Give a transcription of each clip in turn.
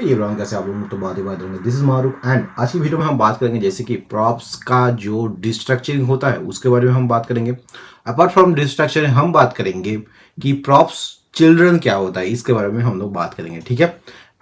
ये रॉन्ग कैसे आप लोग तो बात ही बात होंगे। दिस इज मारूफ एंड आज की वीडियो में हम बात करेंगे जैसे कि प्रॉप्स का जो डिस्ट्रक्चरिंग होता है उसके बारे में हम बात करेंगे। अपार्ट फ्रॉम डिस्ट्रक्चरिंग हम बात करेंगे कि प्रॉप्स चिल्ड्रन क्या होता है, इसके बारे में हम लोग बात करेंगे, ठीक है।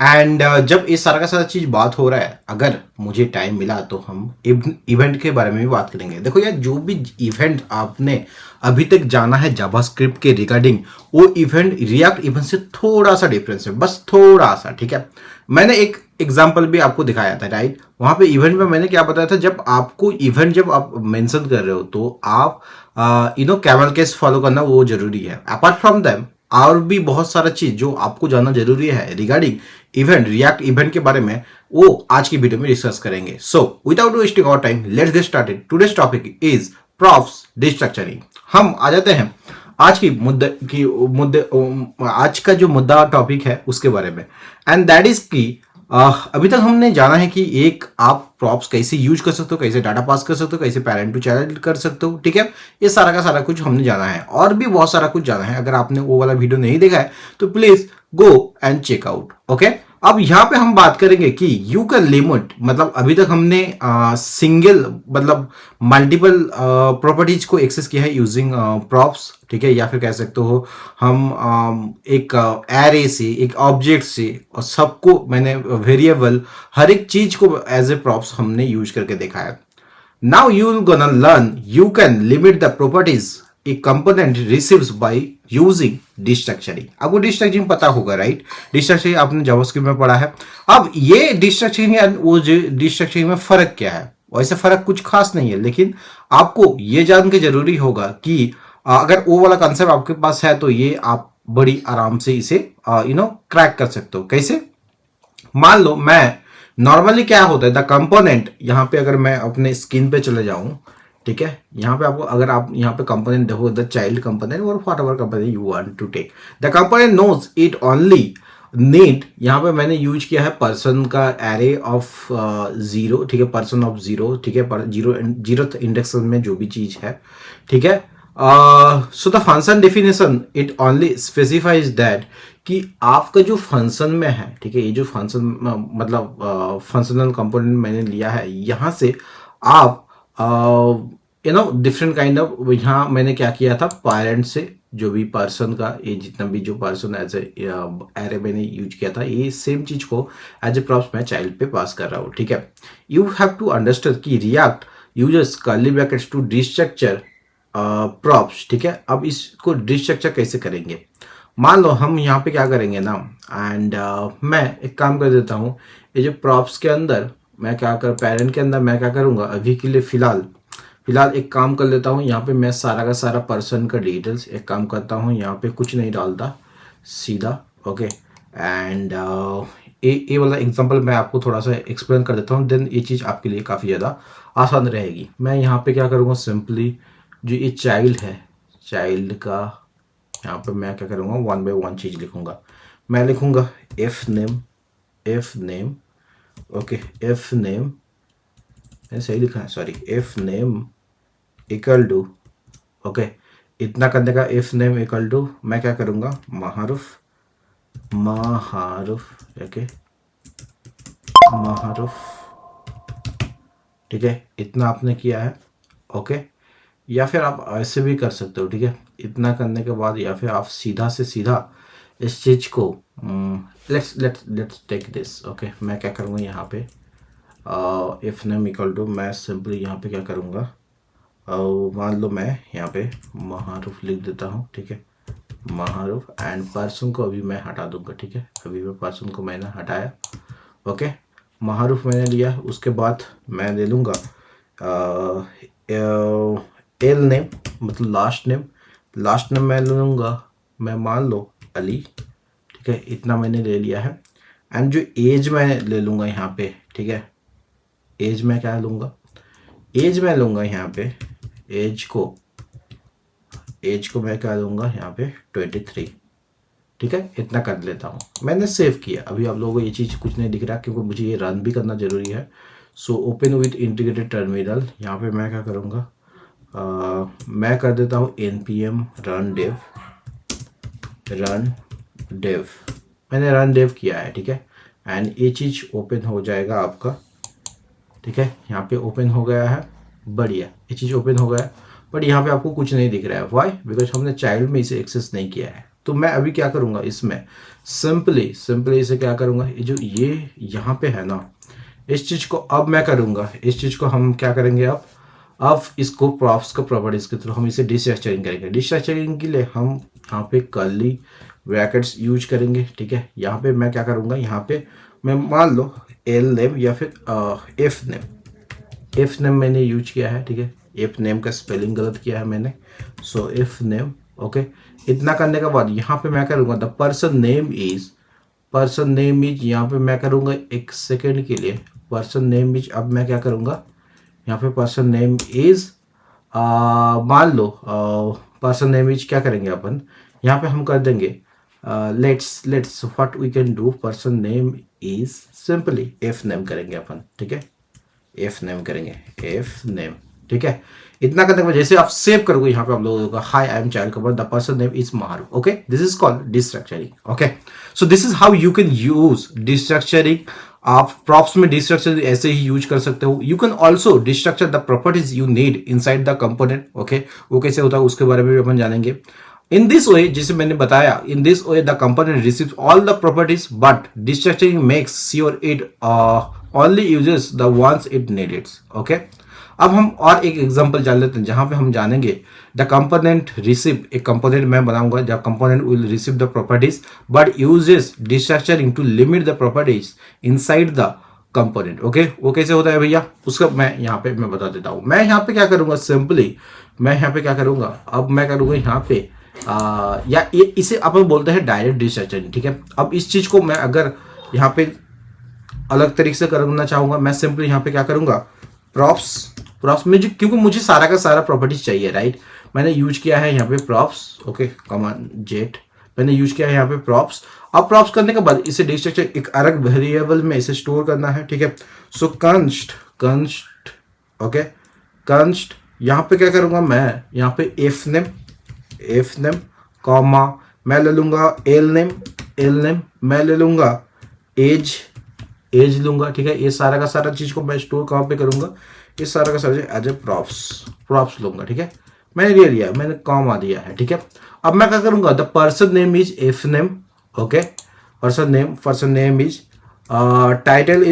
एंड जब ये सारा का सारा चीज बात हो रहा है, अगर मुझे टाइम मिला तो हम इवेंट के बारे में भी बात करेंगे। देखो यार, जो भी इवेंट आपने अभी तक जाना है जावास्क्रिप्ट के रिगार्डिंग, वो इवेंट रिएक्ट इवेंट से थोड़ा सा डिफरेंस है, बस थोड़ा सा, ठीक है। मैंने एक एग्जाम्पल भी आपको दिखाया था, राइट। वहां पे इवेंट में मैंने क्या बताया था, जब आपको इवेंट जब आप मेंशन कर रहे हो तो आप कैमल केस फॉलो करना वो जरूरी है। अपार्ट फ्रॉम दैम और भी बहुत सारा चीज जो आपको जानना जरूरी है रिगार्डिंग इवेंट, रिएक्ट इवेंट के बारे में, वो आज की वीडियो में डिस्कस करेंगे। So without wasting our time, let's get started. Today's topic is props destructuring. हम आ जाते हैं आज की मुद्दे आज का जो मुद्दा टॉपिक है उसके बारे में। एंड दैट इज कि अभी तक हमने जाना है कि एक आप प्रॉप्स कैसे यूज कर सकते हो, कैसे डाटा पास कर सकते हो, कैसे पैरेंट टू चाइल्ड कर सकते हो, ठीक है। ये सारा का सारा कुछ हमने जाना है और भी बहुत सारा कुछ जाना है। अगर आपने वो वाला वीडियो नहीं देखा है तो please go and check out, okay. अब यहाँ पे हम बात करेंगे कि यू कैन लिमिट, मतलब अभी तक हमने सिंगल मतलब मल्टीपल प्रॉपर्टीज को एक्सेस किया है यूजिंग प्रॉप्स, ठीक है। या फिर कह सकते हो हम एक एरे से, एक ऑब्जेक्ट से, और सबको मैंने वेरिएबल हर एक चीज को एज ए प्रॉप्स हमने यूज करके देखा है। Now you will gonna learn you can limit the properties a component receives by using destructuring. आपको डिस्ट्रक्चरिंग पता होगा, राइट। डिस्ट्रक्चरिंग आपने जावास्क्रिप्ट में पढ़ा है। अब ये डिस्ट्रक्चरिंग वो जो डिस्ट्रक्चरिंग में फर्क क्या है, वैसे फर्क कुछ खास नहीं है, लेकिन आपको ये जान के जरूरी होगा कि अगर वो वाला कंसेप्ट आपके पास है तो ये आप बड़ी आराम से इसे क्रैक कर सकते हो। कैसे? मान लो मैं नॉर्मली क्या होता है द कंपोनेंट, यहाँ पे अगर मैं अपने स्क्रीन पे चले जाऊं, ठीक है। यहाँ पे आपको अगर आप यहाँ पे कंपोनेंट देखो, द चाइल्ड कंपोनेंट और whatever component you want to take, the component knows it only need. यहाँ पे मैंने यूज किया है पर्सन का एरे ऑफ जीरो, ठीक है, पर्सन ऑफ जीरो, ठीक है, जीरो इंडेक्स में जो भी चीज है, ठीक है। So the function definition it only specifies that कि आपका जो फंक्शन में है, ठीक है, ये जो फंक्शन मतलब फंक्शनल कंपोनेंट मैंने लिया है, यहाँ से आप डिफरेंट काइंड ऑफ, यहाँ मैंने क्या किया था, पेरेंट से जो भी पर्सन का, ये जितना भी जो पर्सन एज एरे मैंने यूज किया था, ये सेम चीज को एज ए प्रॉप्स मैं चाइल्ड पे पास कर रहा हूँ, ठीक है। यू हैव टू अंडरस्टैंड कि React users curly brackets to destructure props, ठीक है। अब इसको डिस्ट्रक्चर कैसे करेंगे, मान लो हम यहाँ पे क्या करेंगे ना, एंड मैं एक काम कर देता हूँ, ये जो प्रॉप्स के अंदर मैं क्या कर, पेरेंट के अंदर मैं क्या करूँगा, अभी के लिए फिलहाल एक काम कर लेता हूँ। यहाँ पे मैं सारा का सारा पर्सन का डिटेल्स एक काम करता हूँ, यहाँ पे कुछ नहीं डालता सीधा, ओके। एंड ये वाला एग्जांपल मैं आपको थोड़ा सा एक्सप्लेन कर देता हूँ, देन ये चीज़ आपके लिए काफ़ी ज़्यादा आसान रहेगी। मैं यहाँ पे क्या करूँगा, सिंपली जो ये चाइल्ड है, चाइल्ड का यहाँ पे मैं क्या करूँगा, वन बाय वन चीज़ लिखूँगा। मैं लिखूँगा F name, okay, F name, सही लिखा है, sorry, F name equal to, okay, इतना करने का, एफ नेम इक्वल टू मैं क्या करूँगा, महारूफ, ओके, महारूफ, ठीक है, इतना आपने किया है, ओके। या फिर आप ऐसे भी कर सकते हो, ठीक है। इतना करने के बाद या फिर आप सीधा से सीधा इस चीज को लेट्स टेक दिस, ओके। मैं क्या करूँगा यहाँ पे, इफ नेम इक्वल टू, मैं सिंपली यहाँ पे क्या करूँगा, मान लो मैं यहाँ पे महारूफ लिख देता हूँ, ठीक है, महारूफ। एंड पर्सन को अभी मैं हटा दूंगा, ठीक है, अभी मैं पर्सन को मैंने हटाया, ओके। महारूफ मैंने लिया, उसके बाद मैं ले लूँगा एल नेम, मतलब लास्ट नेम मैं ले लूँगा, मैं मान लो अली, ठीक है, इतना मैंने ले लिया है। एंड जो एज मैं ले लूँगा यहाँ पे, ठीक है, एज मैं क्या लूँगा, एज मैं लूँगा यहाँ पे, एज को मैं क्या लूँगा यहाँ पे 23, ठीक है, इतना कर लेता हूँ। मैंने सेव किया, अभी आप लोगों को ये चीज़ कुछ नहीं दिख रहा क्योंकि मुझे ये रन भी करना जरूरी है। So open with integrated terminal, यहाँ पे मैं क्या करूँगा, मैं कर देता हूँ npm run dev, मैंने रन डेव किया है, ठीक है। एंड ये चीज़ ओपन हो जाएगा आपका, ठीक है। यहाँ पे ओपन हो गया है, बढ़िया, ये चीज़ ओपन हो गया है, बट यहाँ पे आपको कुछ नहीं दिख रहा है। वाई? बिकॉज हमने चाइल्ड में इसे एक्सेस नहीं किया है। तो मैं अभी क्या करूँगा, इसमें सिंपली इसे क्या करूँगा, ये जो ये यहाँ पे है ना, इस चीज़ को अब मैं करूँगा, इस चीज़ को हम क्या करेंगे, अब इसको प्रॉप्स का प्रॉपर्टीज के थ्रू हम इसे डिस्ट्रक्चरिंग करेंगे। डिस्ट्रक्चरिंग के लिए हम यहाँ पे कर्ली ब्रैकेट्स यूज करेंगे, ठीक है। यहाँ पे मैं क्या करूँगा, यहाँ पे मैं मान लो एल नेम या फिर एफ नेम मैंने यूज किया है, ठीक है। एफ नेम का स्पेलिंग गलत किया है मैंने, सो एफ नेम, ओके। इतना करने के बाद यहाँ पे मैं करूँगा द पर्सन नेम इज यहाँ पे मैं करूँगा एक सेकेंड के लिए पर्सन नेम इज, अब मैं क्या करूँगा यहाँ पे पर्सन नेम इज, मान लो पर्सन नेम इज क्या करेंगे अपन, यहाँ पे हम कर देंगे let's what we can do, person name is simply F name करेंगे अपन, ठीक है। एफ नेम करेंगे, एफ नेम, ठीक है। इतना करने के बाद जैसे आप सेव करोगे, यहाँ पे आप लोगों का hi I am child cover, the person name is Maru, okay. This is called destructuring, okay. So this is how you can use destructuring. आप प्रॉप्स में डिस्ट्रक्चर ऐसे ही यूज कर सकते हो। You can also डिस्ट्रक्चर the properties you need inside the component, okay. वो कैसे होता है उसके बारे में भी अपन जानेंगे। In this way, जिसे मैंने बताया, in this way the component receives all the properties, but destructuring makes sure it only uses the ones it needs. Okay? अब हम और एक एग्जांपल जान लेते हैं जहां पे हम जानेंगे द कंपोनेंट रिसीव, एक कंपोनेंट मैं बनाऊंगा, the component will receive the properties but uses destructuring to limit the properties inside the component, okay. वो कैसे होता है भैया, उसका मैं यहाँ पे मैं बता देता हूँ। मैं यहाँ पे क्या करूंगा, सिंपली मैं यहाँ पे क्या करूंगा, अब मैं करूंगा यहाँ पे या ये इसे अपन बोलते हैं डायरेक्ट डिस्ट्रक्चरिंग, ठीक है। अब इस चीज को मैं अगर यहाँ पे अलग तरीके से करना चाहूंगा, मैं सिंपली यहाँ पे क्या करूंगा, प्रॉप्स में जो, क्योंकि मुझे सारा का सारा प्रॉपर्टीज चाहिए, राइट। मैंने यूज किया है यहाँ पे प्रॉप्स, ओके, कमांड जेट मैंने यूज किया है यहाँ पे प्रॉप्स। अब प्रॉप्स करने के बाद इसे डिस्ट्रक्चर एक अलग वेरिएबल में इसे स्टोर करना है, ठीक है। सो कंस्ट ओके, कंस्ट यहाँ पे क्या करूंगा, मैं यहाँ पे एफ नेम कॉमा मैं ले लूंगा एल नेम मैं ले लूंगा एज लूंगा, ठीक है। ये सारा का सारा चीज को मैं स्टोर कहाँ पे करूंगा, ये सारा का सारा एज ए प्रॉप्स लूंगा, ठीक है। मैंने ले लिया, मैंने कॉमा दिया है, ठीक है। अब मैं क्या करूंगा, the person name is F name, okay. Person name is title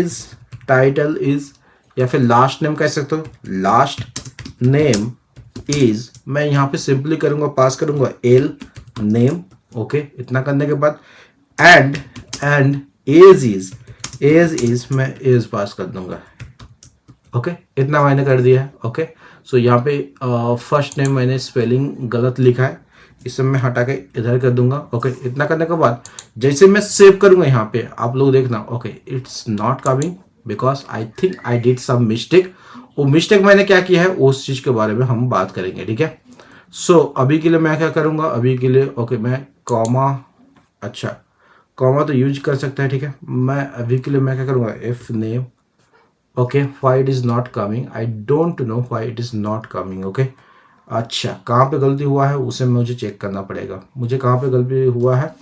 is या फिर लास्ट नेम कह सकते हो, लास्ट नेम इज, मैं यहाँ पे सिंपली करूंगा, पास करूंगा एल नेम, ओके। इतना करने के बाद एंड एज इज मैं एज पास कर दूंगा, ओके। इतना मैंने कर दिया है, ओके। सो यहाँ पे फर्स्ट नेम मैंने स्पेलिंग गलत लिखा है, इसे मैं हटा के इधर कर दूंगा, ओके। इतना करने के बाद जैसे मैं सेव करूंगा यहाँ पे, आप लोग देखना, okay, it's not coming because I think I did some mistake. वो मिस्टेक मैंने क्या किया है उस चीज के बारे में हम बात करेंगे, ठीक है। सो अभी के लिए मैं क्या करूंगा, अभी के लिए ओके, मैं कॉमा, अच्छा कॉमा तो यूज कर सकता है, ठीक है। मैं अभी के लिए मैं क्या करूंगा, F name, okay. Why it is not coming, I don't know why it is not coming, okay. अच्छा, कहाँ पे गलती हुआ है उसे मुझे चेक करना पड़ेगा, मुझे कहाँ पे गलती हुआ है।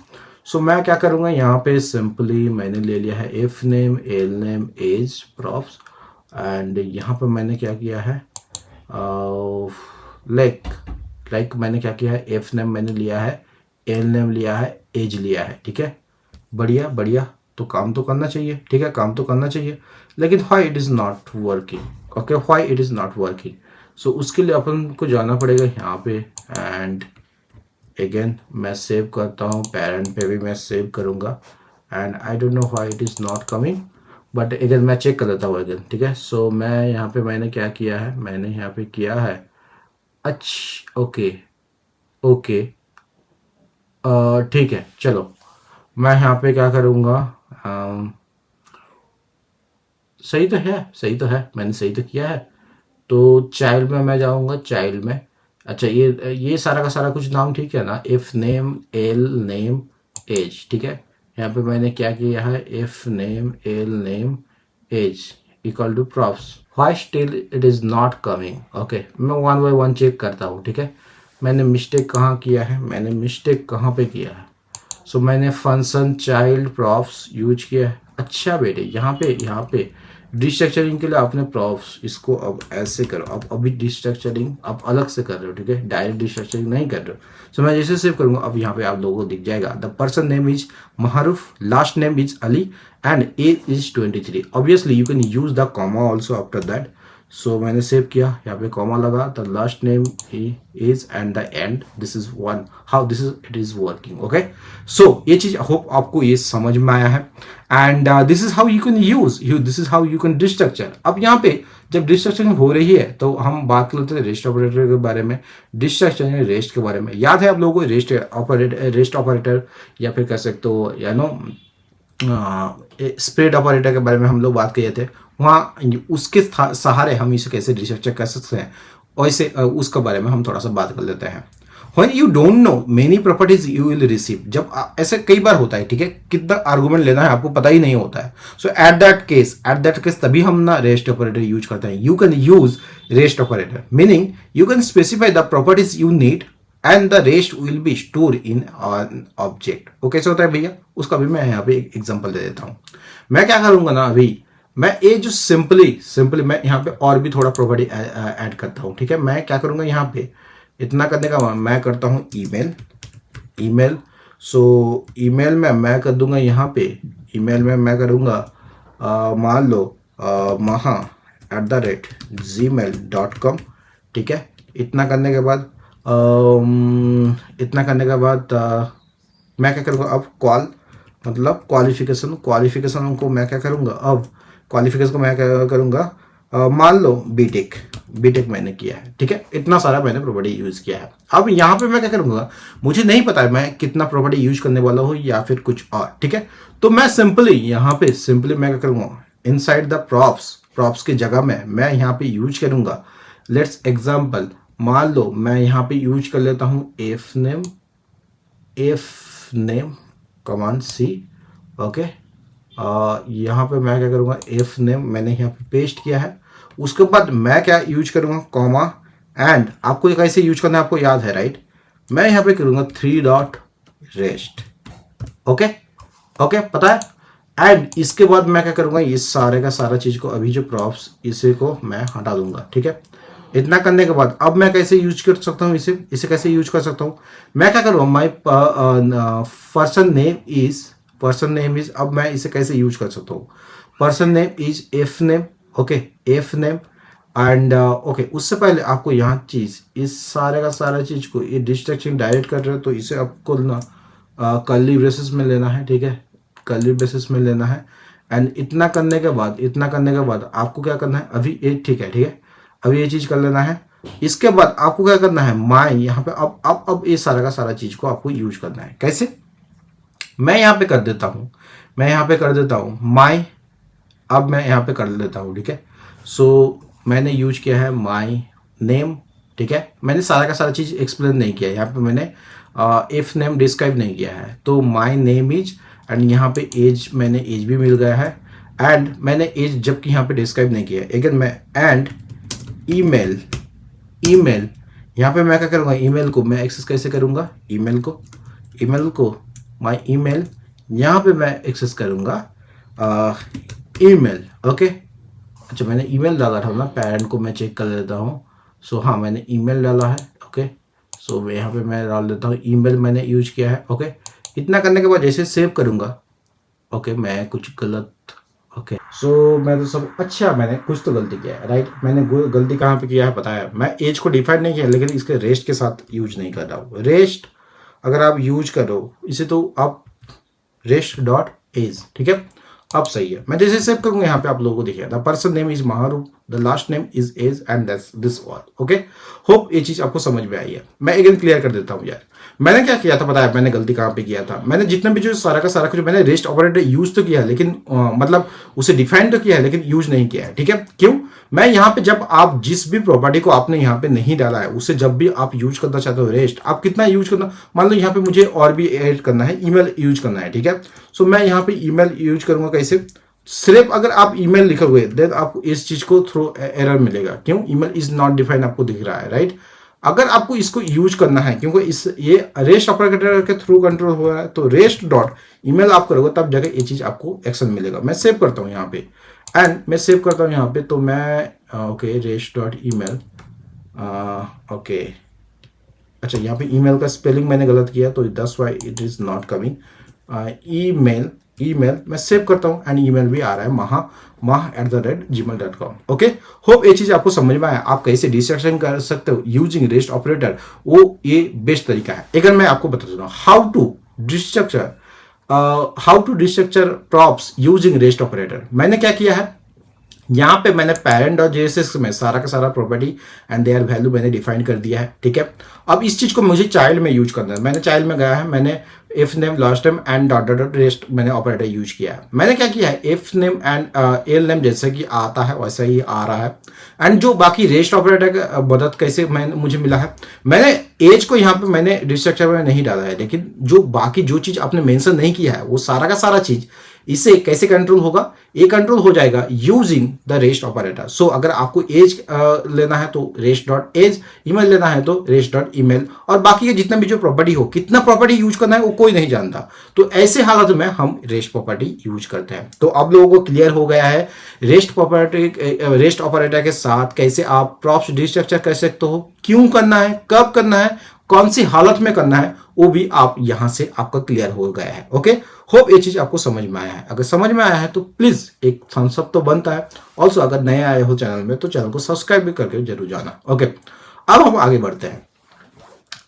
सो मैं क्या करूंगा, यहाँ पे सिंपली मैंने ले लिया है F name, L name, age, props, and यहाँ पे मैंने क्या किया है, लाइक मैंने क्या किया है, एफ नेम मैंने लिया है, एल नेम लिया है, एज लिया है, ठीक है। बढ़िया, तो काम तो करना चाहिए, ठीक है, काम तो करना चाहिए, लेकिन why it is not working, okay, why it is not working. So उसके लिए अपन को जाना पड़ेगा यहाँ पे, एंड अगेन मैं सेव करता हूँ, पेरेंट पे भी मैं सेव करूँगा, and I don't know why it is not coming, but again मैं चेक कर लेता हूँ अगेन, ठीक है। सो मैं यहाँ पे मैंने क्या किया है, मैंने यहाँ पे किया है, अच्छा ओके, ठीक है, चलो मैं यहाँ पे क्या करूँगा, सही तो है, मैंने सही तो किया है। तो चाइल्ड में मैं जाऊँगा, चाइल्ड में, अच्छा ये सारा का सारा कुछ नाम ठीक है ना, F name, L name, age, ठीक है। यहाँ पे मैंने क्या किया है, F name, L name, age equal to props, why still it is not coming, okay. मैं वन बाय वन चेक करता हूँ, ठीक है। मैंने मिस्टेक कहाँ किया है, मैंने मिस्टेक कहाँ पे किया है। सो मैंने फंक्शन चाइल्ड प्रॉप्स यूज किया है, अच्छा बेटे, यहाँ पे डिस्ट्रक्चरिंग के लिए आपने प्रॉप्स इसको अब ऐसे करो। अब अभी डिस्ट्रक्चरिंग आप अलग से कर रहे हो, ठीक है, डायरेक्ट डिस्ट्रक्चरिंग नहीं कर रहे हो। सो मैं जैसे सेव करूंगा, अब यहाँ पे आप लोगों को दिख जाएगा the person name is Maharoof, last name is Ali and age is 23। Obviously you can use the comma also after that. So मैंने सेव किया, यहाँ पे कॉमा लगा, the last name is and the end, this is one, how this is it is working. Okay, so ये चीज hope आपको ये समझ में आया है। And this is how you can use this is how you can डिस्ट्रक्चर। अब यहाँ पे जब डिस्ट्रक्शन हो रही है तो हम बात करते हैं रेस्ट ऑपरेटर के बारे में, डिस्ट्रक्शन रेस्ट के बारे में। याद है आप लोगों को रेस्ट ऑपरेटर या फिर कह सकते हो या नो स्प्रेड ऑपरेटर के बारे में हम लोग बात किए थे। वहाँ उसके सहारे हम इसे कैसे डिस्ट्रक्चर कर सकते हैं, वैसे उसके बारे में हम थोड़ा सा बात कर लेते हैं। When you don't know many properties you will receive, जब ऐसे कई बार होता है, ठीक है, कितना आर्गुमेंट लेना है आपको पता ही नहीं होता है। सो एट दैट केस तभी हम ना रेस्ट ऑपरेटर यूज करते हैं। You can use rest operator meaning you can specify the properties you need and the rest will be store in object. वो कैसे होता है भैया, उसका भी मैं यहाँ पे एक एग्जांपल दे देता हूँ। मैं क्या करूंगा ना, अभी मैं ये जो सिंपली मैं यहाँ पे और भी थोड़ा प्रॉपर्टी ऐड करता हूँ, ठीक है। मैं क्या करूंगा, यहाँ पे इतना करने का मैं करता हूँ ईमेल। सो ईमेल में मैं कर दूंगा, यहाँ पे ईमेल में मैं करूँगा मान लो maha@gmail.com, ठीक है। इतना करने के बाद मैं क्या करूँगा, अब मतलब क्वालिफिकेशन को मैं क्या करूँगा, अब क्वालिफिकेशन को मैं क्या करूँगा, मान लो बीटेक मैंने किया है, ठीक है। इतना सारा मैंने प्रॉपर्टी यूज किया है। अब यहाँ पे मैं क्या करूँगा, मुझे नहीं पता है मैं कितना प्रॉपर्टी यूज करने वाला हूँ या फिर कुछ और, ठीक है। तो मैं यहाँ पे मैं क्या करूँगा, इनसाइड द प्रॉप्स की जगह में मैं यहाँ पे यूज करूँगा, लेट्स एग्जाम्पल मान लो मैं यहाँ पे यूज कर लेता हूँ एफ नेम कमांड सी। ओके, यहाँ पे मैं क्या करूँगा, एफ नेम मैंने यहाँ पे पेस्ट किया है। उसके बाद मैं क्या यूज करूँगा, कॉमा एंड आपको कैसे यूज करना है आपको याद है राइट। मैं यहाँ पे करूँगा 3.rest। ओके, पता है। एंड इसके बाद मैं क्या करूँगा, इस सारे का सारा चीज को अभी जो प्रॉप्स इसे को मैं हटा दूंगा, ठीक है। इतना करने के बाद अब मैं कैसे यूज कर सकता हूँ, इसे कैसे यूज कर सकता हूँ, मैं क्या करूँगा, माई पर्सन नेम इज अब मैं इसे कैसे यूज कर सकता हूँ, person name is F name. Okay, F name and okay. उससे पहले आपको यहाँ चीज इस सारे का सारा चीज को ये डिस्ट्रक्शन डायरेक्ट कर रहे हो तो इसे आपको ना कर्ली ब्रेसेस में लेना है, ठीक है, कर्ली ब्रेसेस में लेना है। एंड इतना करने के बाद आपको क्या करना है, अभी ये ठीक है, अभी ये चीज कर लेना है। इसके बाद आपको क्या करना है, माई यहाँ पे अब ये सारा का सारा चीज को आपको यूज करना है। कैसे, मैं यहाँ पे कर देता हूँ माई, अब मैं यहाँ पे कर लेता हूँ, ठीक है। सो मैंने यूज किया है माई नेम, ठीक है। मैंने सारा का सारा चीज एक्सप्लेन नहीं किया, यहाँ पे मैंने इफ नेम डिस्क्राइब नहीं किया है। तो माई नेम इज एंड यहाँ पे एज मैंने एज भी मिल गया है एंड मैंने एज जबकि यहाँ पे डिस्क्राइब नहीं किया है। अगेन मैं एंड ईमेल यहाँ पे मैं क्या करूँगा, ईमेल को मैं एक्सेस कैसे करूँगा, ईमेल को माई ईमेल यहाँ पे मैं एक्सेस करूँगा ईमेल। ओके, अच्छा मैंने ईमेल डाला था ना, पैरेंट को मैं चेक कर लेता हूँ। सो हाँ मैंने ईमेल डाला है। ओके, सो यहाँ पे मैं डाल देता हूँ ईमेल मैंने यूज किया है। ओके, इतना करने के बाद जैसे सेव करूँगा, ओके मैं कुछ गलत, ओके सो मैं तो सब अच्छा मैंने कुछ तो गलती किया है राइट। मैंने गलती कहाँ पे किया है पता है, मैं एज को डिफाइन नहीं किया लेकिन इसके रेस्ट के साथ यूज नहीं कर रहा हूँ। रेस्ट अगर आप यूज करो इसे तो आप रेस्ट डॉट एज, ठीक है, अब सही है। मैं जैसे सेव करूंगा यहाँ पे आप लोगों को दिखेगा the person name is Maharoop, the last name is age and that's this all. Okay, hope ये चीज आपको समझ में आई है। मैं अगेन क्लियर कर देता हूँ यार, मैंने क्या किया था पता है, मैंने गलती कहाँ पे किया था। मैंने जितना भी जो सारा का सारा जो मैंने रेस्ट ऑपरेटर यूज तो किया है लेकिन मतलब उसे डिफाइन तो किया है लेकिन यूज नहीं किया है, ठीक है। क्यों, मैं यहाँ पे जब आप जिस भी प्रॉपर्टी को आपने यहाँ पे नहीं डाला है उसे जब भी आप यूज करना चाहते हो रेस्ट, आप कितना यूज करना, मान लो यहाँ पे मुझे और भी ऐड करना है, ईमेल यूज करना है, ठीक है। सो मैं यहाँ पे ईमेल यूज करूंगा कैसे, सिर्फ अगर आप ईमेल लिखोगे देन आपको इस चीज को थ्रो एरर मिलेगा। क्यों, ईमेल इज नॉट डिफाइंड आपको दिख रहा है राइट। अगर आपको इसको यूज करना है, क्योंकि इस ये रेस्ट ऑपरेटर के थ्रू कंट्रोल हो रहा है, तो रेस्ट डॉट ईमेल आप करोगे तब जाके ये चीज आपको एक्शन मिलेगा। मैं सेव करता हूँ यहाँ पे, एंड मैं सेव करता हूँ यहाँ पे, तो मैं okay rest dot email, okay अच्छा यहाँ पे ईमेल का स्पेलिंग मैंने गलत किया, तो that's why it is not coming. Email email मैं सेव करता हूँ, एंड ईमेल भी आ रहा है maha@gmail.com। ओके, होप ये चीज आपको समझ में आया, आप कैसे डिस्ट्रक्शन कर सकते हो यूजिंग रेस्ट ऑपरेटर, वो ये बेस्ट तरीका है। अगर मैं आपको बता दूँ how to destructure props using rest operator, मैंने क्या किया है, यहाँ पे मैंने पेरेंट और जेएसएस में सारा का सारा प्रॉपर्टी एंड देयर वैल्यू मैंने डिफाइन कर दिया है, ठीक है। अब इस चीज को मुझे चाइल्ड में यूज करना है, मैंने चाइल्ड में गया है, मैंने if name last name and dot dot dot rest मैंने ऑपरेटर यूज किया है। मैंने क्या किया है, if name and L name जैसे कि आता है वैसा ही आ रहा है, एंड जो बाकी रेस्ट ऑपरेटर का मदद कैसे मुझे मिला है, मैंने एज को यहाँ पे मैंने डिस्ट्रक्टर में नहीं डाला है, लेकिन जो बाकी जो चीज आपने मेंशन नहीं किया है वो सारा का सारा चीज इससे कैसे कंट्रोल होगा, ये कंट्रोल हो जाएगा यूजिंग द रेस्ट ऑपरेटर। सो अगर आपको एज लेना है तो रेस्ट डॉट एज, ईमेल लेना है तो रेस्ट डॉट ईमेल, और बाकी के जितना भी जो प्रॉपर्टी हो, कितना प्रॉपर्टी यूज करना है वो कोई नहीं जानता, तो ऐसे हालत में हम रेस्ट प्रॉपर्टी यूज करते हैं। तो अब लोगों को क्लियर हो गया है रेस्ट ऑपरेटर के साथ कैसे आप प्रॉप्स डिस्ट्रक्चर कर सकते हो, क्यों करना है, कब करना है, कौन सी हालत में करना है, वो भी आप यहां से आपका क्लियर हो गया है। ओके, होप ये चीज आपको समझ में आया है। अगर समझ में आया है तो प्लीज एक थम्स अप तो बनता है। ऑल्सो अगर नए आए हो चैनल में तो चैनल को सब्सक्राइब भी करके जरूर जाना। ओके, अब हम आगे बढ़ते हैं।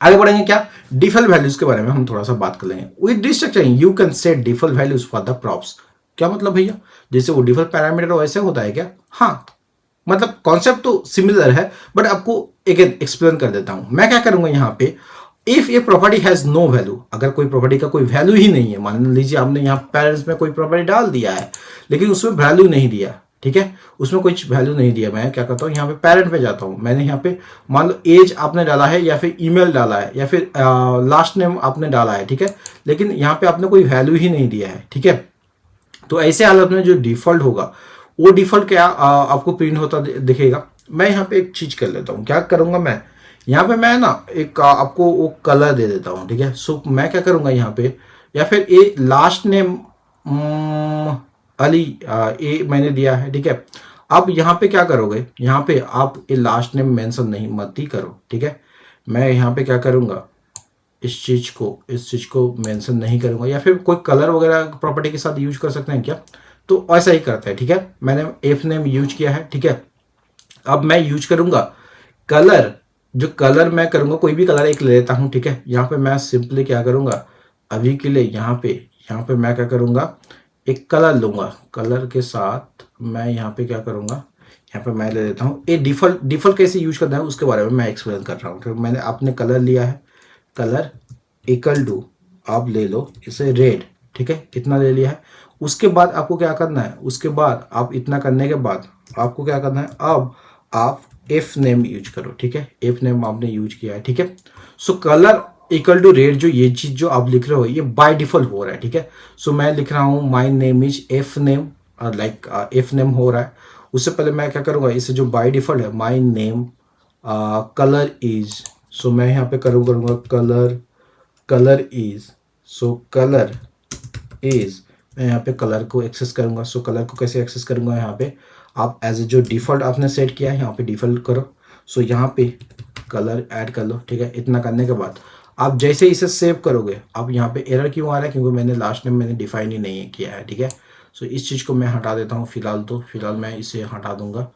आगे बढ़ेंगे क्या, डिफॉल्ट वैल्यूज के बारे में हम थोड़ा सा बात कर लेंगे। With destructuring you can set default values for the props. क्या मतलब भैया, जैसे वो डिफॉल्ट पैरामीटर वैसे होता है क्या? हाँ, मतलब कॉन्सेप्ट तो सिमिलर है, बट आपको एक एक्सप्लेन कर देता हूं। मैं क्या करूंगा यहाँ पे, if a property has no value, अगर कोई प्रॉपर्टी का कोई वैल्यू ही नहीं है, मान लीजिए आपने यहाँ पेरेंट्स में कोई प्रॉपर्टी डाल दिया है लेकिन उसमें वैल्यू नहीं दिया, ठीक है, उसमें कुछ वैल्यू नहीं दिया, मैं क्या करता हूँ यहाँ पे पेरेंट पे जाता हूँ, मैंने यहाँ पे मान लो एज आपने डाला है या फिर ईमेल डाला है या फिर लास्ट नेम आपने डाला है, ठीक है, लेकिन यहाँ पे आपने कोई वैल्यू ही नहीं दिया है, ठीक है। तो ऐसे हालत में जो डिफॉल्ट होगा वो डिफॉल्ट क्या आपको प्रिंट होता दिखेगा। मैं यहाँ पे एक चीज कर लेता हूँ, क्या करूंगा मैं यहाँ पे, मैं ना एक आपको वो कलर दे देता हूँ, ठीक है। सो मैं क्या करूंगा यहाँ पे, या फिर ए लास्ट नेम अली ए मैंने दिया है, ठीक है। अब यहाँ पे क्या करोगे, यहाँ पे आप ए लास्ट नेम मेंशन नहीं मत ही करो, ठीक है। मैं यहाँ पे क्या करूंगा, इस चीज को मेंशन नहीं करूंगा, या फिर कोई कलर वगैरह प्रॉपर्टी के साथ यूज कर सकते हैं क्या, तो ऐसा ही करता है, ठीक है। मैंने एफ नेम यूज किया है, ठीक है। अब मैं यूज करूंगा कलर, जो कलर मैं करूंगा कोई भी कलर एक ले लेता हूं, ठीक है। यहाँ पे मैं सिंपली क्या करूंगा, अभी के लिए यहाँ पे मैं क्या करूंगा, एक कलर लूंगा, कलर के साथ मैं यहाँ पे क्या करूंगा, यहाँ पे मैं ले लेता हूँ ये डिफॉल्ट कैसे यूज करना है उसके बारे में मैं एक्सप्लेन कर रहा हूँ। तो मैंने आपने कलर लिया है, कलर इक्वल टू आप ले लो इसे रेड, ठीक है, इतना ले लिया है। उसके बाद आपको क्या करना है, उसके बाद आप इतना करने के बाद आपको क्या करना है, अब आप एफ नेम यूज करो, ठीक है। एफ नेम आपने यूज किया है, ठीक है। सो कलर इक्वल टू रेड, जो ये चीज जो आप लिख रहे हो ये बाय डिफॉल्ट हो रहा है, ठीक है। सो मैं लिख रहा हूँ my name is F name, like F name हो रहा है। उससे पहले मैं क्या करूँगा, इसे जो बाय डिफॉल्ट है माई नेम कलर इज, सो मैं यहाँ पे करूँगा colour is, so colour is, मैं यहाँ पे कलर को एक्सेस करूंगा। सो कलर को कैसे एक्सेस करूंगा, यहाँ पे आप एज ए जो डिफॉल्ट आपने सेट किया है यहाँ पे डिफॉल्ट करो। सो यहाँ पे कलर ऐड कर लो, ठीक है। इतना करने के बाद आप जैसे इसे सेव करोगे, अब यहाँ पे एरर क्यों आ रहा है, क्योंकि मैंने लास्ट नेम मैंने डिफाइन ही नहीं किया है, ठीक है। सो इस चीज़ को मैं हटा देता हूँ फिलहाल, तो फिलहाल मैं इसे हटा दूंगा,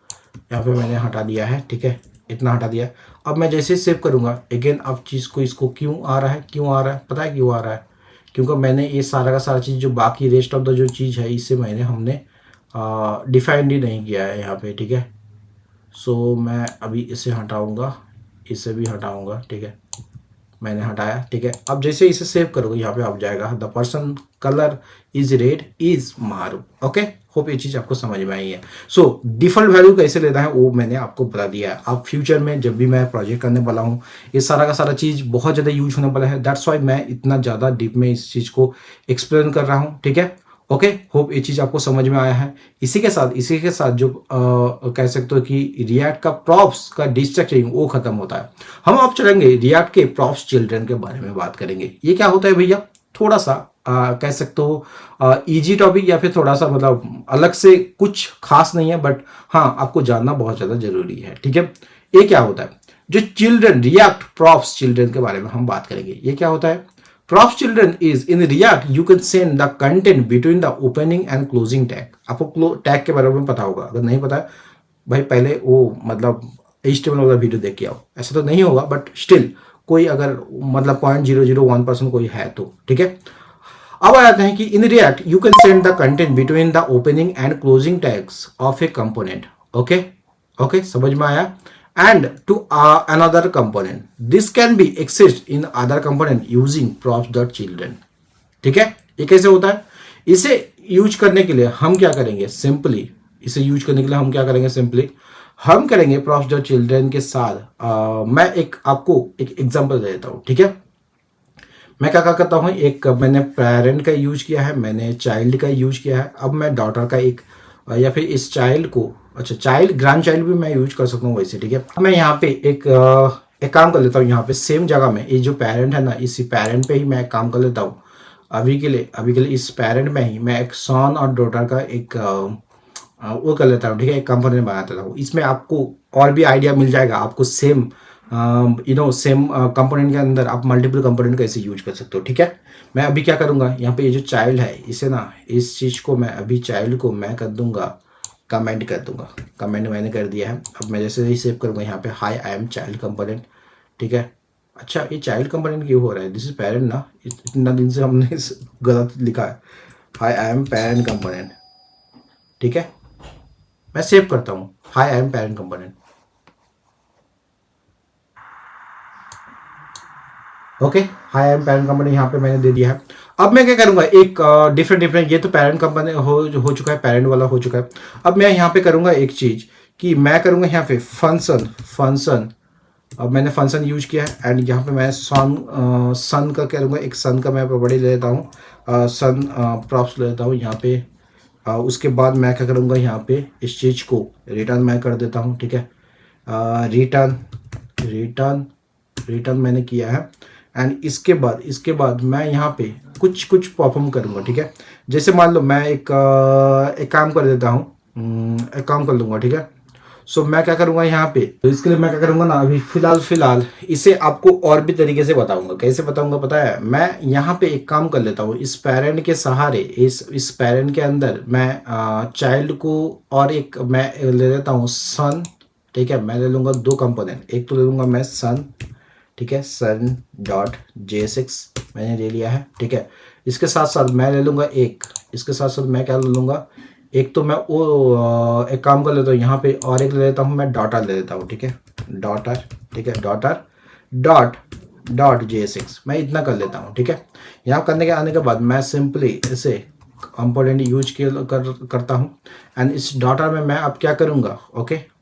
यहाँ पे मैंने हटा दिया है, ठीक है, इतना हटा दिया। अब मैं जैसे सेव करूंगा अगेन, अब चीज़ को इसको क्यों आ रहा है, पता है क्यों आ रहा है, क्योंकि मैंने ये सारा का सारा चीज़ जो बाकी रेस्ट ऑफ द जो चीज़ है इसे हमने डिफाइंड ही नहीं किया है यहाँ पे, ठीक है। सो मैं अभी इसे हटाऊंगा, इसे भी हटाऊंगा, ठीक है, मैंने हटाया, ठीक है। अब जैसे इसे सेव करोगे यहाँ पे आप जाएगा the person colour is red is Maru. Okay, hope ये चीज़ आपको समझ में आई है। सो डिफॉल्ट वैल्यू कैसे लेना है वो मैंने आपको बता दिया है। अब फ्यूचर में जब भी मैं प्रोजेक्ट करने वाला हूँ ये सारा का सारा चीज़ बहुत ज़्यादा यूज होने वाला है, दैट्स वाई मैं इतना ज़्यादा डीप में इस चीज़ को एक्सप्लेन कर रहा हूँ, ठीक है। ओके, होप ये चीज आपको समझ में आया है। इसी के साथ जो कह सकते हो कि रिएक्ट का प्रॉप्स का डिस्ट्रक्चरिंग वो खत्म होता है। हम अब चलेंगे रिएक्ट के प्रॉप्स चिल्ड्रन के बारे में बात करेंगे। ये क्या होता है भैया, थोड़ा सा कह सकते हो इजी टॉपिक, या फिर थोड़ा सा मतलब अलग से कुछ खास नहीं है, बट हाँ आपको जानना बहुत ज्यादा जरूरी है। ठीक है, ये क्या होता है, जो चिल्ड्रन रिएक्ट प्रॉप्स चिल्ड्रन के बारे में हम बात करेंगे। ये क्या होता है, props children is in React you can send the content between the opening and closing tag। आपको टैग के बारे में पता होगा, अगर नहीं पता है भाई पहले वो मतलब HTML वाला वीडियो देख के आओ। ऐसा तो नहीं होगा बट स्टिल कोई अगर मतलब 0.001% कोई है तो ठीक है। अब आ जाते हैं कि in React you can send the content between the opening and closing tags of A component. Okay okay, समझ में आया। And to another component, this can be accessed in other component using props.children। ठीक है, ये कैसे होता है, इसे यूज करने के लिए हम क्या करेंगे, सिंपली हम करेंगे props.children के साथ मैं आपको एक एग्जांपल दे देता हूँ। ठीक है, मैं क्या करता हूँ, एक मैंने पेरेंट का यूज किया है, मैंने चाइल्ड का यूज किया है, अब मैं डॉटर का एक या फिर इस चाइल्ड को, अच्छा चाइल्ड ग्रैंड चाइल्ड भी मैं यूज कर सकता हूँ वैसे। ठीक है, मैं यहाँ पे एक काम कर लेता हूँ, यहाँ पे सेम जगह में ये जो पेरेंट है ना, इसी पेरेंट पे ही मैं एक काम कर लेता हूँ। अभी के लिए इस पेरेंट में ही मैं एक सन और डॉटर का एक वो कर लेता हूँ। ठीक है, एक कंपोनेंट बना देता हूँ। इसमें आपको और भी आइडिया मिल जाएगा, आपको सेम सेम कंपोनेंट के अंदर आप मल्टीपल कंपोनेंट कैसे यूज कर सकते हो। ठीक है, मैं अभी क्या करूँगा, यहाँ पे ये जो चाइल्ड है इसे ना, इस चीज़ को मैं अभी चाइल्ड को मैं कर दूंगा, कमेंट कर दूंगा। कमेंट मैंने कर दिया है। अब मैं जैसे ही सेव करूँगा यहाँ पे high I am child component. ठीक है, अच्छा ये चाइल्ड कंपोनेंट क्यों हो रहा है, दिस इज पेरेंट ना, इतना दिन से हमने गलत लिखा है, high I M parent component. ठीक है, मैं सेव करता हूँ high I M parent component. Okay, high I M parent component यहाँ पे मैंने दे दिया है। अब मैं क्या करूंगा, एक डिफरेंट ये तो पेरेंट कंपोनेंट हो चुका है, पेरेंट वाला हो चुका है। अब मैं यहाँ पे करूंगा एक चीज कि मैं करूंगा यहाँ पे फंक्शन। अब मैंने फंक्शन यूज किया है एंड यहाँ पे मैं सन का करूंगा, एक सन का मैं प्रॉपर्टी ले लेता हूँ, सन प्रॉप्स ले लेता हूँ यहाँ पे। उसके बाद मैं क्या करूंगा, यहाँ पे इस चीज को रिटर्न मैं कर देता हूँ। ठीक है, रिटर्न मैंने किया है एंड इसके बाद मैं यहाँ पे कुछ परफॉर्म करूँगा। ठीक है, जैसे मान लो मैं एक काम कर देता हूँ, एक काम कर लूँगा। ठीक है, सो मैं क्या करूँगा यहाँ पे, तो इसके लिए मैं क्या करूँगा ना, अभी फिलहाल इसे आपको और भी तरीके से बताऊँगा। कैसे बताऊँगा पता है, मैं यहाँ पे एक काम कर लेता हूँ, इस पेरेंट के सहारे, इस पेरेंट के अंदर मैं चाइल्ड को और एक मैं ले लेता हूँ सन। ठीक है, मैं ले लूँगा दो कंपोनेंट, एक तो ले लूँगा मैं सन। ठीक है, सन डॉट JSX मैंने ले लिया है। ठीक है, इसके साथ साथ मैं ले लूँगा इसके साथ साथ मैं क्या ले लूँगा, एक तो मैं वो एक काम कर लेता हूँ यहाँ पे, और एक ले लेता हूँ मैं डॉटर ले लेता हूँ। ठीक है, डॉटर। ठीक है, डॉटर डॉट JSX मैं इतना कर लेता हूँ। ठीक है, यहाँ करने के आने के बाद मैं सिंपली इसे कंपोनेंट यूज करता हूँ एंड इस डॉटर में मैं अब क्या करूँगा,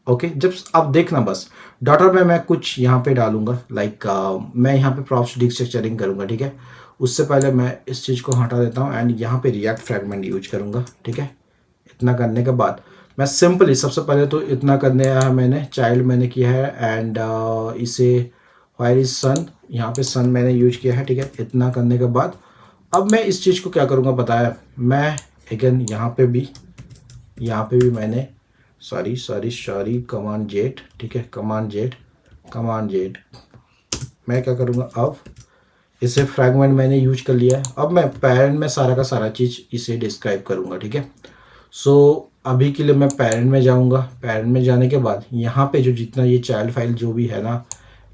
ओके जब अब देखना बस, डॉटर में मैं कुछ यहाँ पे डालूंगा, लाइक मैं यहाँ पे प्रॉप्स डिस्ट्रक्चरिंग करूँगा। ठीक है, उससे पहले मैं इस चीज़ को हटा देता हूँ एंड यहाँ पे रिएक्ट फ्रेगमेंट यूज करूँगा। ठीक है, इतना करने के बाद मैं सिंपली सबसे पहले तो इतना करने मैंने चाइल्ड मैंने किया है एंड इसे वायर इज सन, यहाँ पे सन मैंने यूज किया है। ठीक है, इतना करने के बाद अब मैं इस चीज़ को क्या करूँगा पता है, मैं अगेन यहाँ पे भी मैंने सॉरी कमांड जेड। ठीक है, कमांड जेड मैं क्या करूँगा, अब इसे फ्रैगमेंट मैंने यूज कर लिया है। अब मैं पेरेंट में सारा का सारा चीज़ इसे डिस्क्राइब करूँगा। ठीक है, सो अभी के लिए मैं पेरेंट में जाऊँगा। पेरेंट में जाने के बाद यहाँ पे जो जितना ये चाइल्ड फाइल जो भी है ना,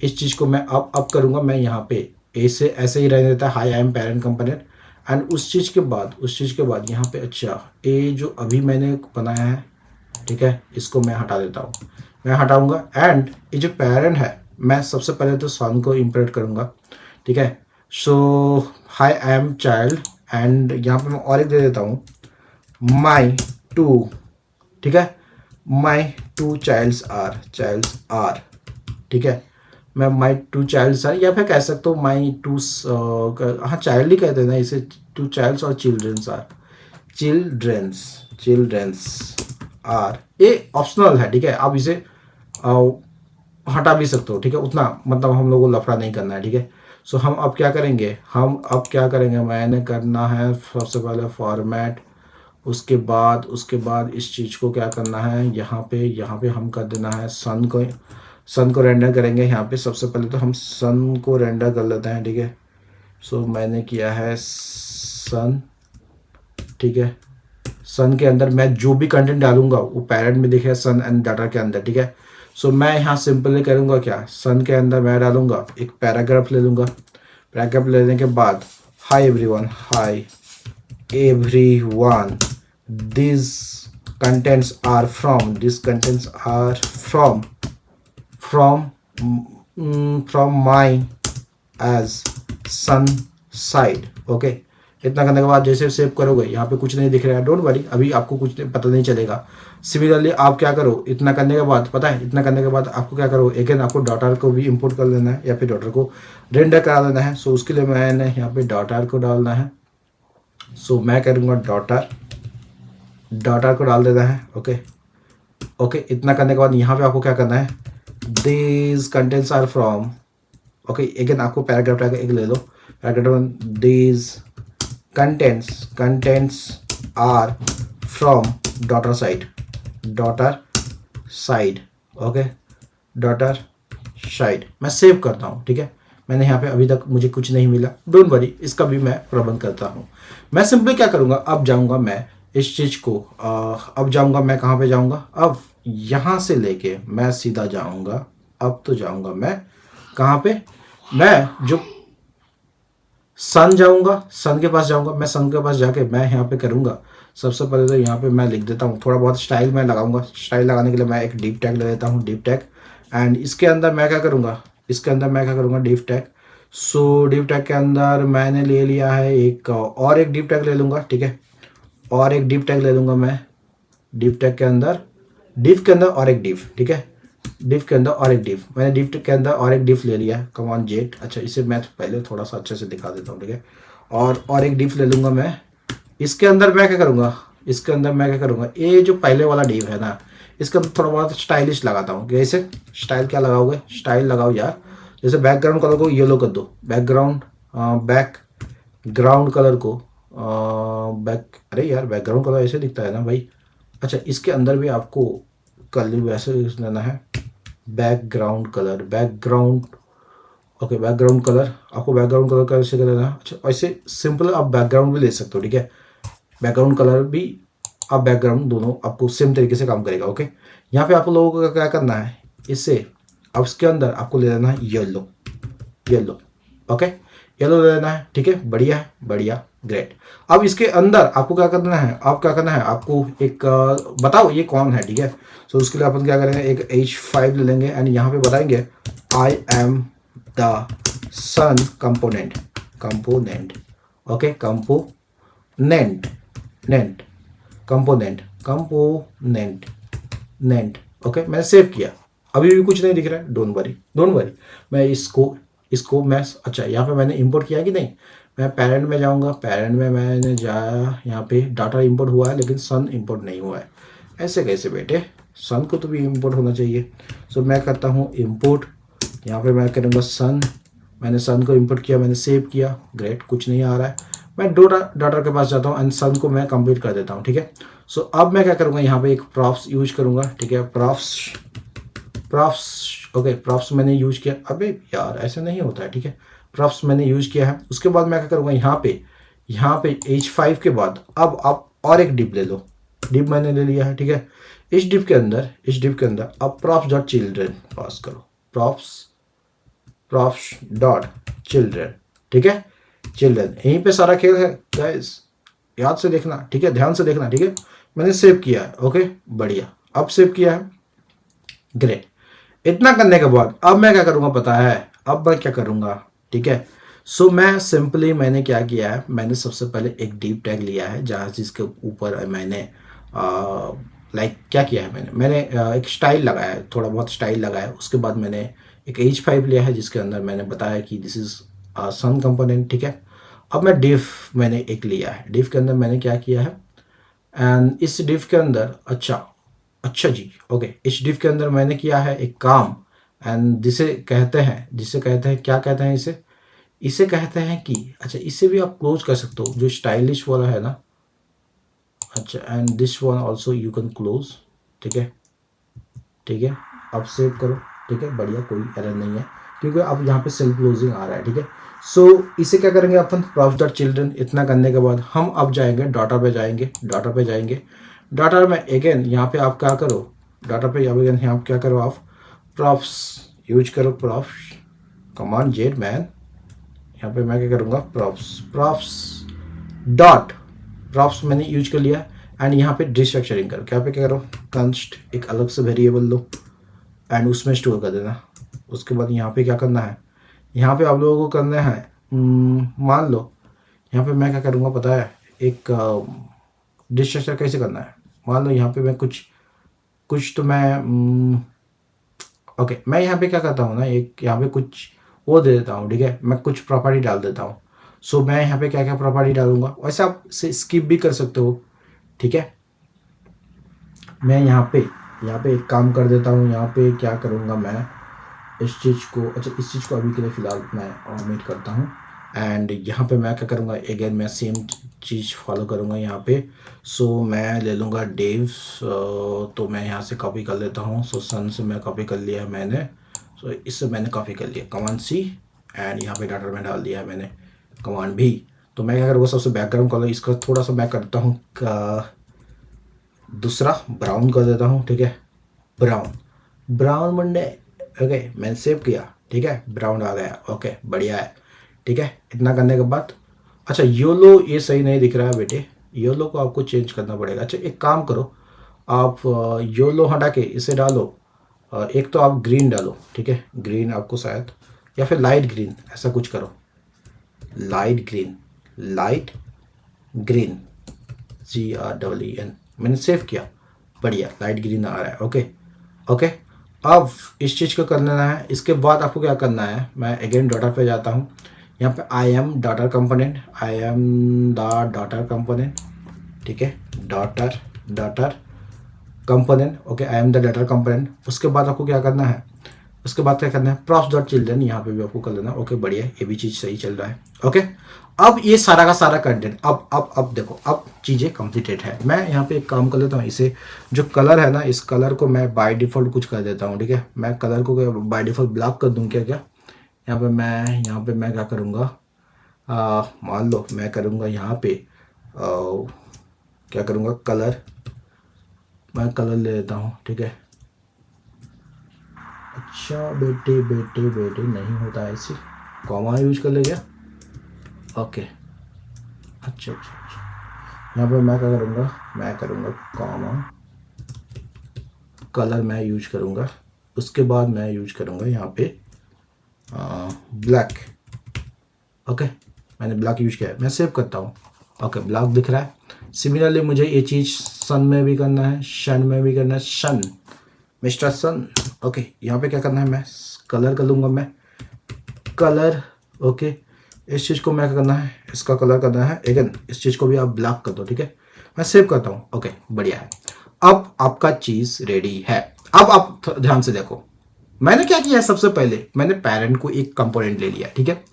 इस चीज़ को मैं अब करूँगा, मैं यहाँ पे ऐसे ही रहने देता है high I M parent component and उस चीज़ के बाद यहाँ पे अच्छा ये जो अभी मैंने बनाया है, ठीक है, इसको मैं हटा देता हूँ, मैं हटाऊंगा एंड ये जो पेरेंट है मैं सबसे पहले तो सन को इम्पोर्ट करूँगा। ठीक है, so hi I am child and यहाँ पे मैं और एक दे देता हूँ माई टू। ठीक है, माई टू चाइल्ड्स आर। ठीक है, मैं माई टू चाइल्ड्स आर, या फिर कह सकता हूँ माई टू, हाँ चाइल्ड ही कहते हैं ना इसे, टू चाइल्ड्स और चिल्ड्रंस आर। चिल्ड्रेंस आर, ये ऑप्शनल है, ठीक है, आप इसे हटा भी सकते हो, ठीक है, उतना मतलब हम लोगों को लफड़ा नहीं करना है, ठीक है। सो हम अब क्या करेंगे, मैंने करना है सबसे पहले फॉर्मेट, उसके बाद इस चीज़ को क्या करना है, यहाँ पे हम कर देना है सन को रेंडर करेंगे। यहाँ पे सबसे पहले तो हम सन को रेंडर कर लेते हैं, ठीक है। सो मैंने किया है सन, ठीक है। सन के अंदर मैं जो भी कंटेंट डालूंगा वो पैरेंट में दिखेगा सन एंड डाटा के अंदर, ठीक है। सो मैं यहाँ सिंपली करूँगा क्या, सन के अंदर मैं डालूंगा एक पैराग्राफ ले लूँगा। पैराग्राफ लेने के बाद hi everyone, this contents are from my age son side, okay. इतना करने के बाद जैसे सेव करोगे, यहाँ पे कुछ नहीं दिख रहा है, डोंट वरी, अभी आपको कुछ पता नहीं चलेगा। सिमिलरली आप क्या करो, इतना करने के बाद पता है, इतना करने के बाद आपको क्या करो, अगेन आपको डॉटर को भी इंपोर्ट कर लेना है या फिर डॉटर को रेंडर करा लेना है। सो उसके लिए मैंने यहाँ पे डॉटर को डालना है। सो मैं करूँगा डॉटर को डाल देना है, ओके। इतना करने के बाद यहाँ पे आपको क्या करना है, these contents are from, okay, again आपको पैराग्राफ एक ले लो, paragraph these contents are from daughter side, okay, daughter side. मैं सेव करता हूँ, ठीक है। मैंने यहाँ पे अभी तक मुझे कुछ नहीं मिला, डोंट वरी, इसका भी मैं प्रबंध करता हूँ। मैं सिंपली क्या करूँगा, अब जाऊँगा मैं इस चीज़ को, अब जाऊँगा मैं कहाँ पे जाऊँगा, अब यहाँ से लेके मैं सीधा जाऊँगा, अब तो जाऊँगा मैं कहाँ पे, मैं जो सन जाऊँगा, सन के पास जाऊँगा। मैं सन के पास जाके मैं यहाँ पे करूँगा, सबसे पहले तो यहाँ पे मैं लिख देता हूँ, थोड़ा बहुत स्टाइल मैं लगाऊंगा। स्टाइल लगाने के लिए मैं एक डिव टैग ले लेता हूँ, डिव टैग, एंड इसके अंदर मैं क्या करूँगा, डिव टैग। सो डिव टैग के अंदर मैंने ले लिया है एक और एक डिव टैग ले लूँगा, ठीक है, और एक डिव टैग ले लूँगा मैं। डिव टैग के अंदर और एक डिव, ठीक है, डिव के अंदर और एक डिव, मैंने डिव के अंदर और एक डिव ले लिया है, कमान जेट। अच्छा, इसे मैं पहले थोड़ा सा अच्छे से दिखा देता हूँ, ठीक है, और एक डिव ले लूँगा मैं। इसके अंदर मैं क्या करूँगा, ये जो पहले वाला डिव है ना, इसके अंदर थोड़ा बहुत स्टाइलिश लगाता हूँ। कैसे स्टाइल, क्या लगाओगे, स्टाइल लगाओ यार। जैसे बैकग्राउंड कलर को येलो कर दो, बैकग्राउंड कलर को अरे यार, बैकग्राउंड कलर ऐसे दिखता है ना भाई। अच्छा, इसके अंदर भी आपको कलर वैसे लेना है, background colour, okay, background colour आपको बैकग्राउंड कलर कैसे कर लेना है। अच्छा, ऐसे सिंपल आप बैकग्राउंड भी ले सकते हो, ठीक है, बैकग्राउंड कलर भी, आप बैकग्राउंड दोनों आपको सेम तरीके से काम करेगा, ओके। यहाँ पे आप लोगों को क्या करना है, इससे अब इसके अंदर आपको ले लेना है येलो, ओके, येलो ले लेना है, ठीक है, बढ़िया, ग्रेट। अब इसके अंदर आपको क्या करना है, आपको एक बताओ ये कौन है, ठीक है। सो उसके लिए अपन क्या करेंगे, एक H5 ले लेंगे एंड यहाँ पे बताएंगे I am the son component, okay, component, okay. मैंने सेव किया, अभी भी कुछ नहीं दिख रहा है, डोंट वरी। मैं इसको मैं, अच्छा, यहाँ पे मैंने इंपोर्ट किया कि नहीं, मैं पेरेंट में जाऊँगा, पेरेंट में मैंने जाया, यहाँ पे डाटा इंपोर्ट हुआ है लेकिन सन इंपोर्ट नहीं हुआ है। ऐसे कैसे बेटे, सन को तो भी इंपोर्ट होना चाहिए। सो मैं करता हूँ इंपोर्ट, यहाँ पे मैं करूँगा सन, मैंने सन को इंपोर्ट किया, मैंने सेव किया, ग्रेट, कुछ नहीं आ रहा है। मैं डॉटर के पास जाता हूँ एंड सन को मैं कंप्लीट कर देता हूँ, ठीक है। सो अब मैं क्या करूँगा, यहाँ पे एक प्रॉप्स यूज करूँगा, ठीक है, प्रॉप्स, ओके, प्रॉप्स मैंने यूज किया। अबे यार, ऐसे नहीं होता है, ठीक है, प्रॉप्स मैंने यूज किया है। उसके बाद मैं क्या करूँगा, यहाँ पे H5 के बाद अब आप और एक डिव ले लो, डिव मैंने ले लिया है, ठीक है। इस डिव के अंदर अब props डॉट चिल्ड्रेन पास करो, props डॉट चिल्ड्रेन, ठीक है, चिल्ड्रेन। यहीं पे सारा खेल है गाइस, याद से देखना, ठीक है, ध्यान से देखना, ठीक है। मैंने सेव किया है, ओके, बढ़िया, अब सेव किया है, ग्रेट। इतना करने के बाद अब मैं क्या करूँगा पता है, अब मैं क्या करूँगा, ठीक है। सो मैं सिंपली मैंने क्या किया है, मैंने सबसे पहले एक डीप टैग लिया है, जहाँ जिसके ऊपर मैंने लाइक क्या किया है, मैंने एक स्टाइल लगाया है, थोड़ा बहुत स्टाइल लगाया है। उसके बाद मैंने एक H5 लिया है, जिसके अंदर मैंने बताया कि दिस इज सन कंपोनेंट, ठीक है। अब मैं डिव मैंने एक लिया है, डिव के अंदर मैंने क्या किया है, एंड इस डिफ के अंदर अच्छा जी, ओके, इस डिफ के अंदर मैंने किया है एक काम, एंड जिसे कहते हैं क्या कहते हैं इसे, इसे कहते हैं कि, अच्छा इसे भी आप क्लोज कर सकते हो, जो स्टाइलिश वाला है ना, अच्छा, and this one also you can close, ठीक है, ठीक है, अब सेव करो, ठीक है, बढ़िया, कोई एरर नहीं है क्योंकि अब यहाँ पे सेल्फ क्लोजिंग आ रहा है, ठीक है। सो इसे क्या करेंगे अपन, props डॉट चिल्ड्रन, इतना करने के बाद हम अब जाएंगे डाटा पे जाएंगे, डाटा में अगेन यहाँ पे आप क्या करो, डाटा पे अगेन यहाँ पे क्या करो, आप props यूज करो, props कमांड जेड मैन, यहाँ पे मैं क्या करूँगा, props मैंने यूज कर लिया, एंड यहाँ पे डिस्ट्रक्चरिंग करो, क्या पे क्या करो, कंस्ट एक अलग से वेरिएबल लो एंड उसमें स्टोर कर देना। उसके बाद यहाँ पे क्या करना है, यहाँ पे आप लोगों को करना है, मान लो यहाँ पे मैं क्या करूँगा पता है, एक डिस्ट्रक्चर कैसे करना है, मान लो यहाँ पे मैं कुछ तो मैं ओके, मैं यहाँ पे क्या करता हूँ ना, एक यहाँ पे कुछ वो दे देता हूँ, ठीक है, मैं कुछ प्रॉपर्टी डाल देता हूँ। सो मैं यहाँ पे क्या क्या प्रॉपर्टी डालूंगा, वैसे आप स्किप भी कर सकते हो, ठीक है। मैं यहाँ पे एक काम कर देता हूँ, यहाँ पे क्या करूँगा मैं, इस चीज़ को अभी के लिए फ़िलहाल मैं ऑमिट करता हूँ, एंड यहाँ पे मैं क्या करूँगा, अगेन मैं सेम चीज़ फॉलो करूँगा यहाँ पे। सो मैं ले लूँगा डेव, तो मैं यहाँ से कॉपी कर लेता हूँ, सो सन से मैं कॉपी कर लिया है मैंने, सो इससे मैंने कॉपी कर लिया, कमांड सी, एंड यहाँ पे डाटा में डाल दिया है मैंने, कमांड भी। तो मैं क्या करूँगा, सबसे बैकग्राउंड कलर इसका थोड़ा सा मैं करता हूँ दूसरा ब्राउन कर देता हूँ, ठीक है, ब्राउन मंडे, ओके, मैंने सेव किया, ठीक है, ब्राउन आ गया, ओके, बढ़िया है, ठीक है। इतना करने के बाद, अच्छा योलो ये सही नहीं दिख रहा है बेटे, योलो को आपको चेंज करना पड़ेगा। अच्छा एक काम करो, आप योलो हटा के इसे डालो, एक तो आप ग्रीन डालो, ठीक है, ग्रीन आपको शायद, या फिर लाइट ग्रीन, ऐसा कुछ करो, लाइट ग्रीन GREEN, मैंने सेव किया, बढ़िया, लाइट ग्रीन आ रहा है, ओके। अब इस चीज़ को कर लेना है। इसके बाद आपको क्या करना है, मैं अगेन डॉटर पे जाता हूँ, यहाँ पे आई एम डॉटर कंपोनेंट, ठीक है, daughter component, okay, I am the daughter component. उसके बाद आपको क्या करना है, props डॉट चिल्ड्रन, यहाँ पे भी आपको कर लेना, ओके, बढ़िया, ये भी चीज़ सही चल रहा है, ओके। अब ये सारा का सारा कंटेंट, अब देखो, अब चीज़ें कंप्लीटेड है। मैं यहाँ पे एक काम कर लेता हूँ, इसे जो कलर है ना, इस कलर को मैं बाय डिफ़ॉल्ट कुछ कर देता हूँ, ठीक है, मैं कलर को बाय डिफ़ॉल्ट ब्लॉक कर दूँ, क्या यहाँ पे मैं क्या करूँगा, मान लो मैं करूँगा यहाँ पे क्या करूँगा, मैं कलर ले लेता हूँ, ठीक है। अच्छा बेटे नहीं होता ऐसे, कॉमा यूज कर ले गया, ओके, अच्छा, यहाँ पे मैं क्या करूँगा, मैं करूँगा कॉमा, कलर मैं यूज करूँगा, उसके बाद मैं यूज करूँगा यहाँ पे ब्लैक, ओके, मैंने ब्लैक यूज किया है, मैं सेव करता हूँ, ओके, ब्लैक दिख रहा है। सिमिलरली मुझे ये चीज़ सन में भी करना है, शन में भी करना है, सन, मिस्टर सन, ओके। यहाँ पे क्या करना है, मैं कलर कर लूँगा, मैं कलर, ओके, इस चीज़ को मैं क्या करना है, इसका कलर करना है, अगेन इस चीज़ को भी आप ब्लैक कर दो, ठीक है, मैं सेव करता हूँ, ओके, बढ़िया है। अब आपका चीज़ रेडी है। अब आप ध्यान से देखो, मैंने क्या किया है, सबसे पहले मैंने पेरेंट को एक कंपोनेंट ले लिया, ठीक है।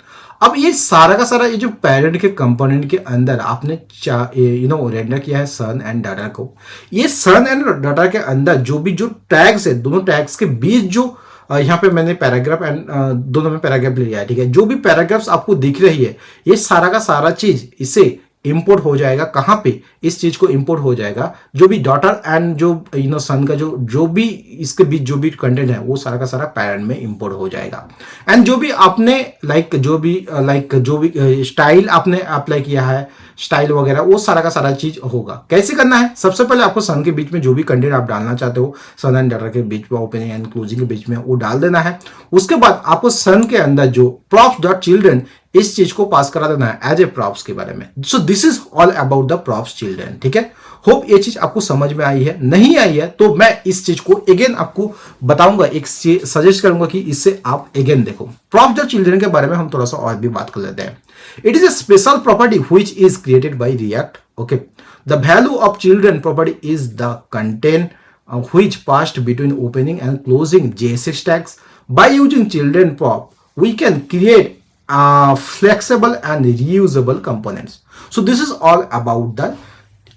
अब ये सारा का सारा, ये जो पेरेंट के कंपोनेंट के अंदर आपने रेंडर किया है सन एंड डाटा को, ये सन एंड डाटा के अंदर जो टैग्स है, दोनों टैग्स के बीच जो यहाँ पे मैंने पैराग्राफ एंड दोनों में पैराग्राफ लिया है, ठीक है। जो भी पैराग्राफ्स आपको दिख रही है, ये सारा का सारा चीज इसे इंपोर्ट हो जाएगा, कहाँ पे, इस चीज को इंपोर्ट हो जाएगा, जो भी डॉटर एंड जो सन का जो भी इसके बीच जो भी कंटेंट है, वो सारा का सारा पैरेंट में इंपोर्ट हो जाएगा। एंड जो भी आपने जो भी स्टाइल आपने अप्लाई किया है, स्टाइल वगैरह, वो सारा का सारा चीज होगा। कैसे करना है, सबसे पहले आपको सन के बीच में जो भी कंटेंट आप डालना चाहते हो, सन एंड डॉटर के बीच में, ओपनिंग एंड क्लोजिंग के बीच में, वो डाल देना है। उसके बाद आपको सन के अंदर जो props डॉट चिल्ड्रन, इस चीज को पास करा देना है एज ए प्रॉप्स के बारे में। सो this is all about the props children, ठीक है। होप ये चीज आपको समझ में आई है, नहीं आई है तो मैं इस चीज को अगेन आपको बताऊंगा, एक सजेस्ट करूंगा कि इससे आप अगेन देखो। प्रॉप्स डॉट चिल्ड्रन के बारे में हम थोड़ा सा और भी बात कर लेते हैं। It is a special property which is created by React, okay. The value of children property is the content which passed between opening and closing JSX tags. By using children prop, we can create flexible and reusable components. So this is all about the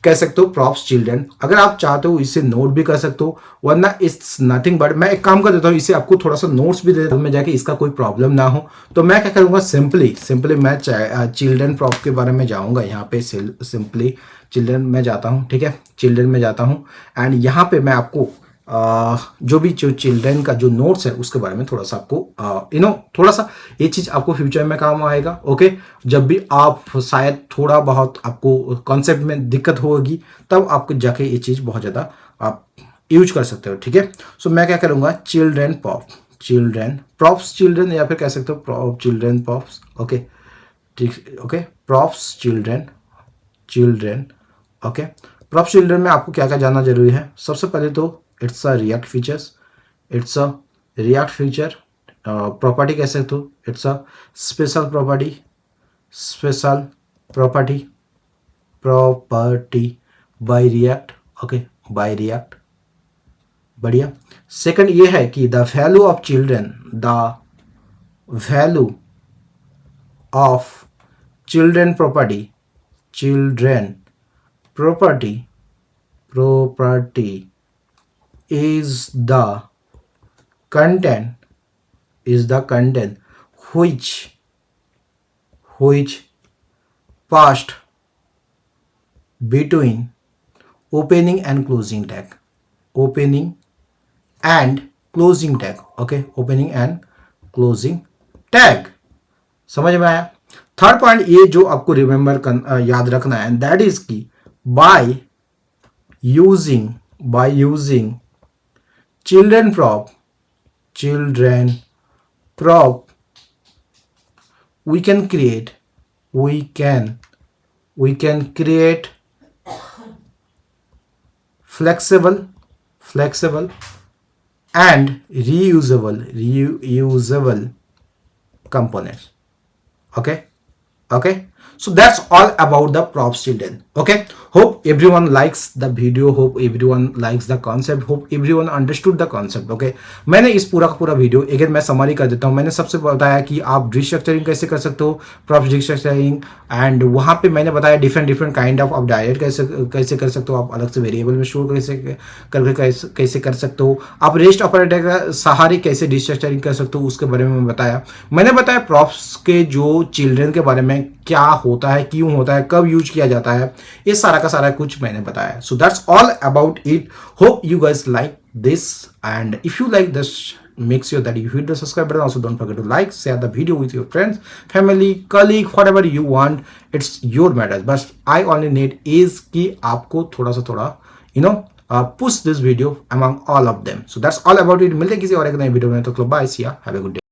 कह सकते हो props children. अगर आप चाहते हो इसे note भी कर सकते हो, वरना इट्स नथिंग बट मैं एक काम कर देता हूँ, इसे आपको थोड़ा सा नोट्स भी दे देता हूँ में जाके, इसका कोई प्रॉब्लम ना हो. तो मैं क्या करूँगा, सिंपली मैं चिल्ड्रन प्रॉप के बारे में जाऊँगा. यहाँ पे सिंपली चिल्ड्रन में जाता हूँ, ठीक है, चिल्ड्रन में जाता हूँ एंड यहाँ पे मैं आपको जो भी जो चिल्ड्रन का जो नोट्स है उसके बारे में थोड़ा सा आपको थोड़ा सा ये चीज़ आपको फ्यूचर में काम आएगा. ओके, जब भी आप शायद थोड़ा बहुत आपको कॉन्सेप्ट में दिक्कत होगी तब आपको जाके ये चीज़ बहुत ज़्यादा आप यूज कर सकते हो, ठीक है. सो मैं क्या करूँगा, चिल्ड्रन प्रॉप्स चिल्ड्रन या फिर कह सकते हो चिल्ड्रन प्रॉप्स. ओके, ठीक, okay, props children. Okay, props children में आपको क्या क्या जानना जरूरी है. सबसे पहले तो it's a React feature. Property कह सकते हो, it's a special property by React. Okay, by React, बढ़िया. सेकंड ये है कि the value of children property is the content which passed between opening and closing tag. Okay, opening and closing tag. समझ में आया. थर्ड पॉइंट ये जो आपको रिमेंबर याद रखना है, एंड दैट इज की by using children prop we can create flexible and reusable components. Okay, so that's all about the props children. Okay, hope everyone likes the video, hope everyone likes the concept, hope everyone understood the concept. Okay, मैंने इस पूरा का पूरा video अगर मैं summary कर देता हूँ. मैंने सबसे बताया कि आप रिस्ट्रक्चरिंग कैसे कर सकते हो, प्रॉप्स रिस्ट्रक्चरिंग, एंड वहाँ पे मैंने बताया डिफरेंट काइंड ऑफ आप डायरेक्ट कैसे कर सकते हो, आप अलग से वेरिएबल में स्टोर कैसे कर सकते हो, आप रेस्ट ऑपरेटर का सहारे कैसे रिस्ट्रक्चरिंग कर सकते हो, उसके बारे में बताया. मैंने बताया प्रॉप्स के जो चिल्ड्रन के बारे में क्या होता है, क्यों होता है, कब यूज किया जाता है, ये सारा का सारा कुछ मैंने बताया. So that's all about it. Hope you guys like this, and if you like this, make sure that you hit the subscribe button. Also don't forget to like, share the video with your friends, family, colleague, whatever you want. It's your matters, but I only need is कि आपको थोड़ा सा push this video among all of them. So that's all about it. मिलते हैं किसी और एक नए वीडियो में. तो bye, see ya, have a good day.